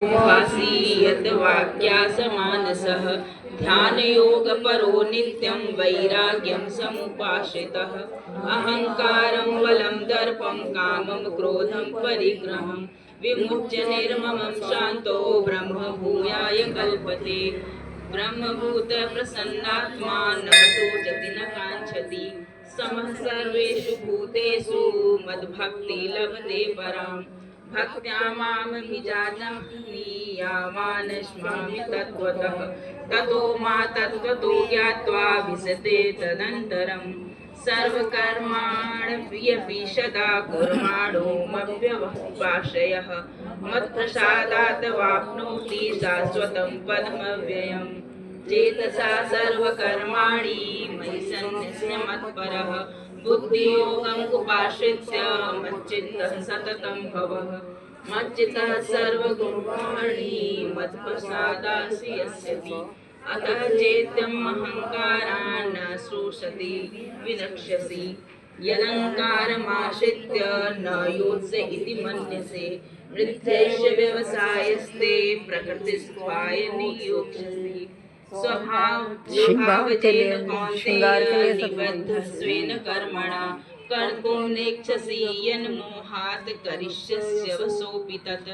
भासी यद्वाक्यासमानसः ध्यानयोगपरो नित्यं वैराग्यं समुपाश्रितः अहङ्कारं बलं दर्पं कामं क्रोधं परिग्रहं विमुच्य निर्ममं शान्तो ब्रह्मभूयाय कल्पते। ब्रह्मभूत प्रसन्नात्मा न शोचति न काञ्चति समः सर्वेषु भूतेषु मद्भक्ति लभते पराम् भक्त्या मामभिजानाति यावानश्मामि तत्त्वतः ततो मा तत्त्वतो ज्ञात्वा विशते तदन्तरम् सर्वकर्माण्यपि सदा कुर्माणो मव्यवपाश्रयः मत्प्रसादात् वाप्नोति शाश्वतं पदमव्ययम् चेतसा सर्वकर्माणि मयि सन्न्यस्य मत्परः बुद्धियोगं उपाश्रित्य मच्चित्तः सततं भवः मच्चित्तः सर्वगुणाणि मत्प्रसादासि यस्यति अतः चेत्यम् अहङ्कारान् न श्रोषति विनक्ष्यसि यदहङ्कारमाश्रित्य न योत्स्य इति मन्यसे वृद्धेश्य व्यवसायस्ते प्रकृतिस्थाय नियोक्ष्यसि स्वभावजेन कौन्तेय निबद्धस्वेन कर्मणा कर्तुं नेच्छसि यन्मोहात् करिष्यस्य वशोऽपि तत्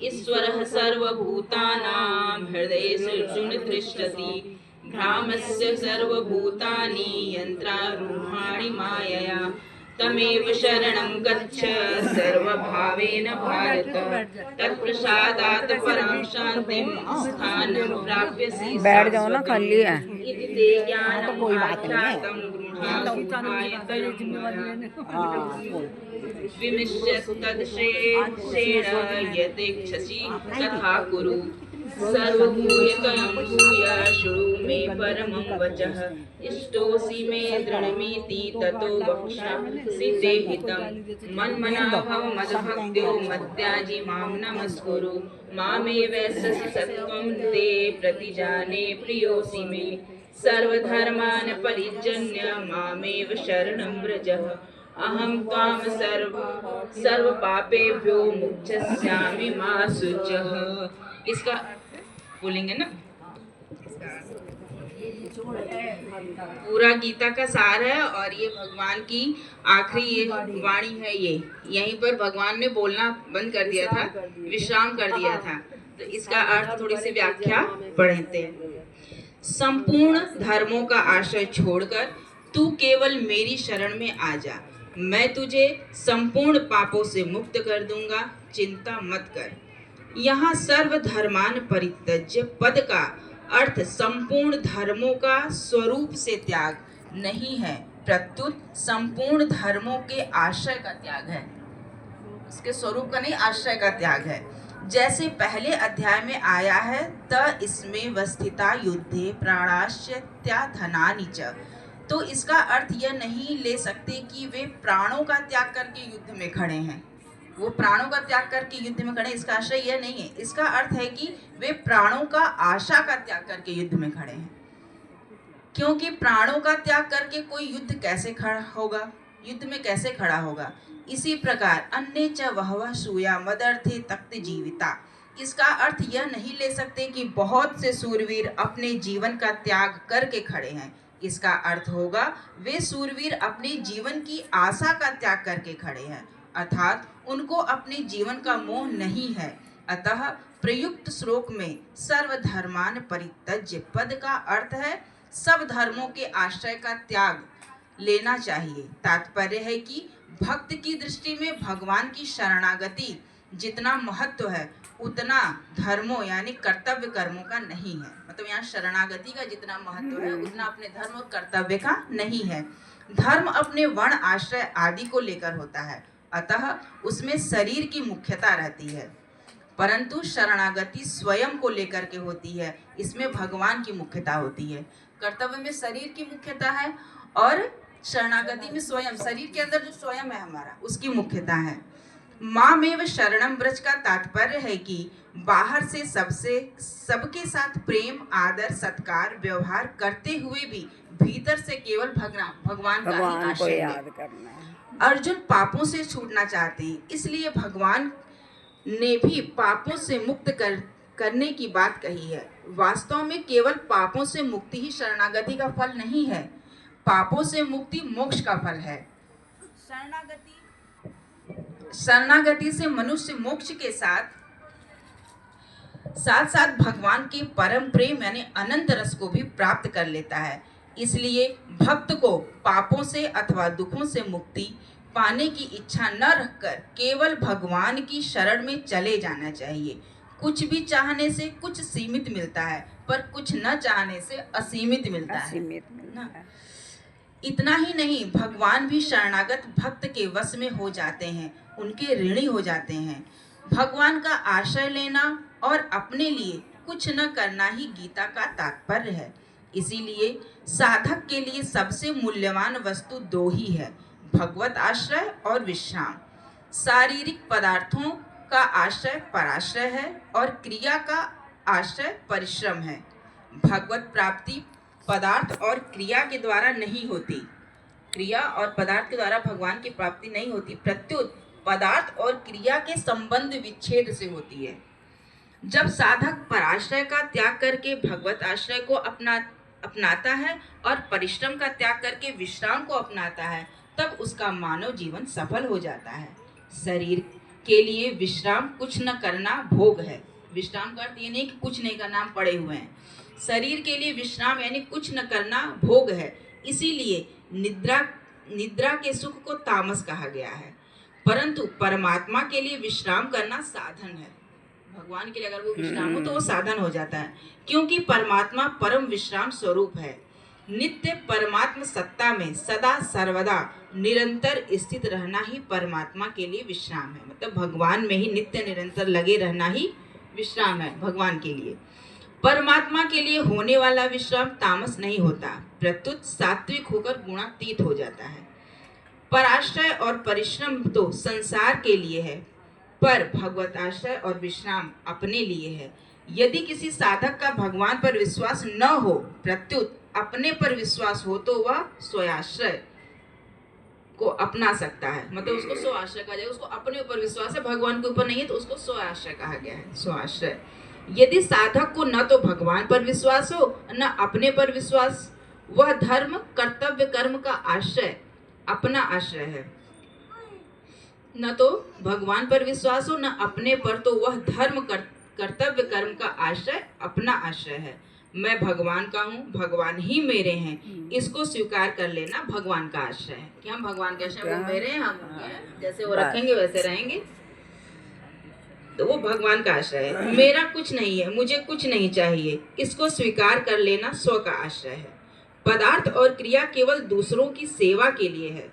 ईश्वरः सर्वभूतानां हृदयेषु तिष्ठति भ्रामस्य सर्वभूतानि यन्त्रारूढाणि मायया तमेव शरणं गच्छ सर्वभावेन भारत तत्प्रसादात् परां शान्तिं स्थानं प्राप्यसि। बैठ जाओ ना, खाली है। इति ते ज्ञानं आख्यातं विमिश्य तद्श्रेष्ठेन यदेच्छसि तथा कुरु सर्वभूयकं भूय शृणु मे परमं वचः इष्टोऽसि मे दृढमिति ततो वक्ष्यामि ते हितं मन्मना भव मद्भक्तो मद्याजी मां नमस्कुरु मामेवैष्यसि सत्त्वं ते प्रतिजाने प्रियोऽसि मे सर्वधर्मान् परित्यज्य मामेव शरणं व्रजः अहं त्वां सर्वपापेभ्यो मुक्ष्यामि मा शुचः। इसका बोलेंगे ना, पूरा गीता का सार है और ये भगवान की आखिरी ये वाणी है। ये यहीं पर भगवान ने बोलना बंद कर दिया था, विश्राम कर दिया था। तो इसका अर्थ थोड़ी सी व्याख्या पढ़ते हैं। संपूर्ण धर्मों का आश्रय छोड़कर तू केवल मेरी शरण में आ जा, मैं तुझे संपूर्ण पापों से मुक्त कर दूंगा, चिंता मत कर। यहाँ सर्वधर्मान परित्यज्य पद का अर्थ संपूर्ण धर्मों का स्वरूप से त्याग नहीं है, प्रत्युत संपूर्ण धर्मों के आश्रय का त्याग है। इसके स्वरूप का नहीं, आश्रय का त्याग है। जैसे पहले अध्याय में आया है, त इसमें वस्थिता युद्धे प्राणाश्च धनानि च। तो इसका अर्थ यह नहीं ले सकते कि वे प्राणों का त्याग करके युद्ध में खड़े हैं, वो प्राणों का त्याग करके युद्ध में खड़े। इसका आशय यह नहीं है। इसका अर्थ है कि वे प्राणों का आशा का त्याग करके युद्ध में खड़े हैं, क्योंकि प्राणों का त्याग करके कोई युद्ध कैसे खड़ा होगा, युद्ध में कैसे खड़ा होगा। इसी प्रकार अन्य च वहवः सूया मदर्थे तक्त जीविता। इसका अर्थ यह नहीं ले सकते कि बहुत से सूरवीर अपने जीवन का त्याग करके खड़े हैं। इसका अर्थ होगा वे सूरवीर अपने जीवन की आशा का त्याग करके खड़े हैं, अर्थात उनको अपने जीवन का मोह नहीं है। अतः प्रयुक्त श्लोक में सर्वधर्मान परित्यज्य पद का अर्थ है सब धर्मों के आश्रय का त्याग लेना चाहिए। तात्पर्य है कि भक्त की दृष्टि में भगवान की शरणागति जितना महत्व है उतना धर्मों यानी कर्तव्य कर्मों का नहीं है। मतलब यहाँ शरणागति का जितना महत्व है उतना अपने धर्म और कर्तव्य का नहीं है। धर्म अपने वर्ण आश्रय आदि को लेकर होता है, अतः उसमें शरीर की मुख्यता रहती है, परंतु शरणागति स्वयं को लेकर के होती है, इसमें भगवान की मुख्यता होती है। कर्तव्य में शरीर की मुख्यता है और शरणागति में स्वयं, शरीर के अंदर जो स्वयं है हमारा, उसकी मुख्यता है। मामेव शरणम ब्रज का तात्पर्य है कि बाहर से सबके साथ प्रेम आदर सत्कार व्यवहार करते हुए भी भीतर से केवल भगवान का ही आश्रय याद करना है। अर्जुन पापों से छूटना चाहते हैं, इसलिए भगवान ने भी पापों से मुक्त करने की बात कही है। वास्तव में केवल पापों से मुक्ति ही शरणागति का फल नहीं है, पापों से मुक्ति मोक्ष का फल है। शरणागति से मनुष्य मोक्ष के साथ साथ भगवान के परम प्रेम यानी अनंत रस को भी प्राप्त कर लेता है। इसलिए भक्त को पापों से अथवा दुखों से मुक्ति पाने की इच्छा न रखकर केवल भगवान की शरण में चले जाना चाहिए। कुछ भी चाहने से कुछ सीमित मिलता है, पर कुछ न चाहने से असीमित मिलता है ना। इतना ही नहीं, भगवान भी शरणागत भक्त के वश में हो जाते हैं, उनके ऋणी हो जाते हैं। भगवान का आश्रय लेना और अपने लिए कुछ न करना ही गीता का तात्पर्य है। इसीलिए साधक के लिए सबसे मूल्यवान वस्तु दो ही है, भगवत आश्रय और विश्राम। शारीरिक पदार्थों का आश्रय पराश्रय है और क्रिया का आश्रय परिश्रम है। भगवत प्राप्ति पदार्थ और क्रिया के द्वारा नहीं होती, क्रिया और पदार्थ के द्वारा भगवान की प्राप्ति नहीं होती, प्रत्युत पदार्थ और क्रिया के संबंध विच्छेद से होती है। जब साधक पराश्रय का त्याग करके भगवत आश्रय को अपनाता है और परिश्रम का त्याग करके विश्राम को अपनाता है, तब उसका मानव जीवन सफल हो जाता है। शरीर के लिए विश्राम कुछ न करना भोग है। विश्राम का अर्थ ये नहीं कि कुछ नहीं करना, हम पड़े हुए हैं। शरीर के लिए विश्राम यानी कुछ न करना भोग है। इसीलिए निद्रा के सुख को तामस कहा गया है। परंतु परमात्मा के लिए विश्राम करना साधन है। भगवान के लिए अगर वो विश्राम हो तो वो साधन हो जाता है, क्योंकि परमात्मा परम विश्राम स्वरूप है। नित्य परमात्मा सत्ता में सदा सर्वदा निरंतर स्थित रहना ही परमात्मा के लिए विश्राम है। मतलब भगवान में ही नित्य निरंतर लगे रहना ही विश्राम है भगवान के लिए। परमात्मा के लिए होने वाला विश्राम तामस नहीं होता, प्रत्युत सात्विक होकर गुणातीत हो जाता है। पराश्रय और परिश्रम तो संसार के लिए है, पर भगवत आश्रय और विश्राम अपने लिए है। यदि किसी साधक का भगवान पर विश्वास न हो, प्रत्युत अपने पर विश्वास हो, तो वह स्वआश्रय को अपना सकता है। मतलब उसको स्वआश्रय कहा जाएगा। उसको अपने ऊपर विश्वास है, भगवान के ऊपर नहीं है, तो उसको स्वआश्रय कहा गया है, स्वआश्रय। यदि साधक को न तो भगवान पर विश्वास हो न अपने पर विश्वास, वह धर्म कर्तव्य कर्म का आश्रय अपना आश्रय है। न तो भगवान पर विश्वास हो न अपने पर, तो वह धर्म कर्तव्य कर्म का आश्रय अपना आश्रय है। मैं भगवान का हूँ, भगवान ही मेरे हैं, इसको स्वीकार कर लेना भगवान का आश्रय है। कि हम भगवान के आश्रय, वो मेरे हैं, हम जैसे वो रखेंगे वैसे रहेंगे, तो वो भगवान का आश्रय है। मेरा कुछ नहीं है, मुझे कुछ नहीं चाहिए, इसको स्वीकार कर लेना स्व का आश्रय है। पदार्थ और क्रिया केवल दूसरों की सेवा के लिए है,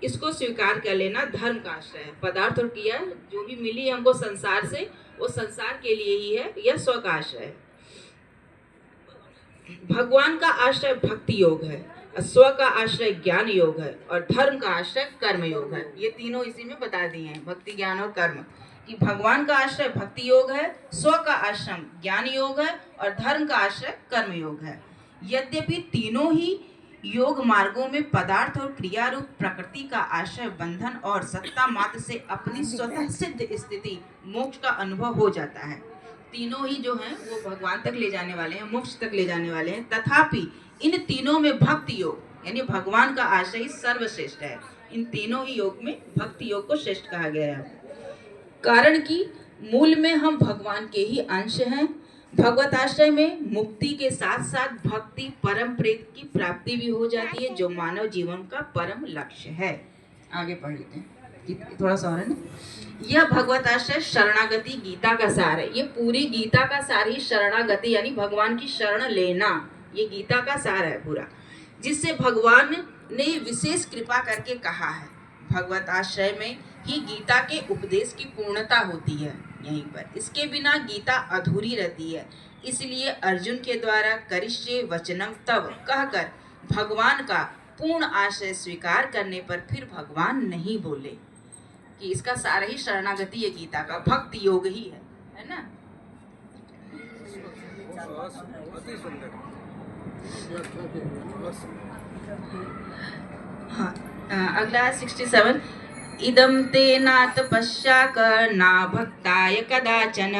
इसको स्वीकार कर लेना धर्म का आश्रय है। पदार्थ और क्रिया जो भी मिली हमको संसार से, वो संसार के लिए ही है, यह स्व का आश्रय है। भगवान का आश्रय भक्ति योग है, स्व का आश्रय ज्ञान योग है और धर्म का आश्रय कर्म योग है। ये तीनों इसी में बता दिए हैं, भक्ति ज्ञान और कर्म, कि भगवान का आश्रय भक्ति योग है, स्व का आश्रय ज्ञान योग है और धर्म का आश्रय कर्म योग है। यद्यपि तीनों ही योग मार्गों में पदार्थ और क्रिया रूप प्रकृति का आश्रय बंधन और सत्ता मात्र से अपनी स्वतः सिद्ध स्थिति मोक्ष का अनुभव हो जाता है। तीनों ही जो हैं वो भगवान तक ले जाने वाले हैं, मोक्ष तक ले जाने वाले हैं। तथापि इन तीनों में भक्ति योग यानी भगवान का आश्रय ही सर्वश्रेष्ठ है। इन तीनों ही योग में भक्ति योग को श्रेष्ठ कहा गया है, कारण कि मूल में हम भगवान के ही अंश हैं। भगवत आश्रय में मुक्ति के साथ साथ भक्ति परम प्रेत की प्राप्ति भी हो जाती है, जो मानव जीवन का परम लक्ष्य है। आगे पढ़ लेते हैं, थोड़ा सा और है ना। यह भगवत आश्रय शरणागति गीता का सार है। ये पूरी गीता का सार ही शरणागति यानी भगवान की शरण लेना, ये गीता का सार है पूरा, जिससे भगवान ने विशेष कृपा करके कहा है। भगवत आश्रय में ही गीता के उपदेश की पूर्णता होती है यहीं पर, इसके बिना गीता अधूरी रहती है। इसलिए अर्जुन के द्वारा करिष्ये वचनम तव कहकर भगवान का पूर्ण आश्रय स्वीकार करने पर फिर भगवान नहीं बोले, कि इसका सारा ही शरणागति है, गीता का भक्ति योग ही है ना। हाँ, अगला है 67। इदं ते ना तपस्या कर ना भक्ताय कदाचन